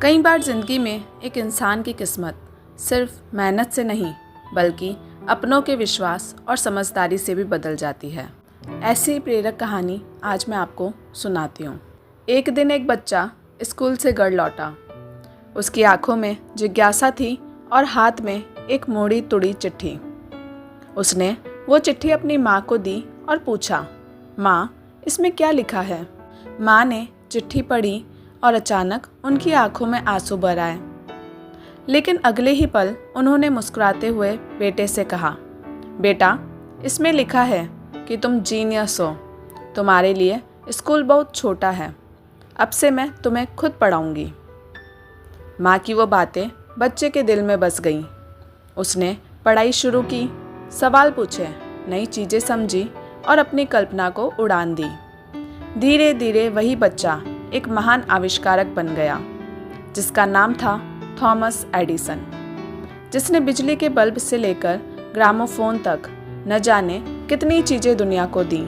कई बार ज़िंदगी में एक इंसान की किस्मत सिर्फ मेहनत से नहीं बल्कि अपनों के विश्वास और समझदारी से भी बदल जाती है। ऐसी ही प्रेरक कहानी आज मैं आपको सुनाती हूँ। एक दिन एक बच्चा स्कूल से घर लौटा। उसकी आंखों में जिज्ञासा थी और हाथ में एक मोड़ी तुड़ी चिट्ठी। उसने वो चिट्ठी अपनी माँ को दी और पूछा, माँ, इसमें क्या लिखा है? माँ ने चिट्ठी पढ़ी और अचानक उनकी आंखों में आंसू भर आए। लेकिन अगले ही पल उन्होंने मुस्कुराते हुए बेटे से कहा, बेटा, इसमें लिखा है कि तुम जीनियस हो। तुम्हारे लिए स्कूल बहुत छोटा है। अब से मैं तुम्हें खुद पढ़ाऊंगी। माँ की वो बातें बच्चे के दिल में बस गईं। उसने पढ़ाई शुरू की, सवाल पूछे, नई चीज़ें समझी और अपनी कल्पना को उड़ान दी। धीरे धीरे वही बच्चा एक महान आविष्कारक बन गया जिसका नाम था थॉमस एडिसन, जिसने बिजली के बल्ब से लेकर ग्रामोफोन तक न जाने कितनी चीज़ें दुनिया को दी।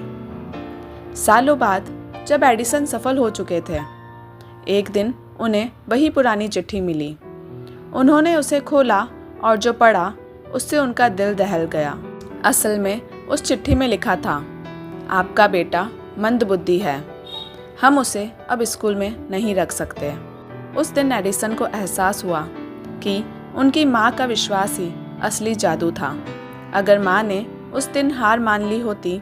सालों बाद जब एडिसन सफल हो चुके थे, एक दिन उन्हें वही पुरानी चिट्ठी मिली। उन्होंने उसे खोला और जो पढ़ा उससे उनका दिल दहल गया। असल में उस चिट्ठी में लिखा था, आपका बेटा मंदबुद्धि है, हम उसे अब स्कूल में नहीं रख सकते। उस दिन एडिसन को एहसास हुआ कि उनकी माँ का विश्वास ही असली जादू था। अगर माँ ने उस दिन हार मान ली होती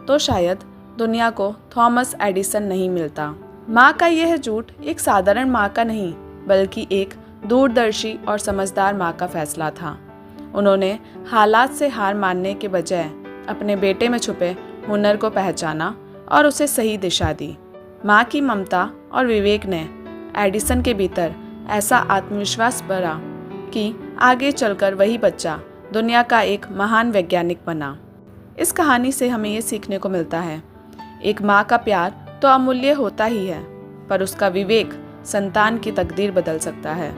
तो शायद दुनिया को थॉमस एडिसन नहीं मिलता। माँ का यह झूठ एक साधारण माँ का नहीं बल्कि एक दूरदर्शी और समझदार माँ का फैसला था। उन्होंने हालात से हार मानने के बजाय अपने बेटे में छुपे हुनर को पहचाना और उसे सही दिशा दी। माँ की ममता और विवेक ने एडिसन के भीतर ऐसा आत्मविश्वास भरा कि आगे चलकर वही बच्चा दुनिया का एक महान वैज्ञानिक बना। इस कहानी से हमें ये सीखने को मिलता है, एक माँ का प्यार तो अमूल्य होता ही है, पर उसका विवेक संतान की तकदीर बदल सकता है।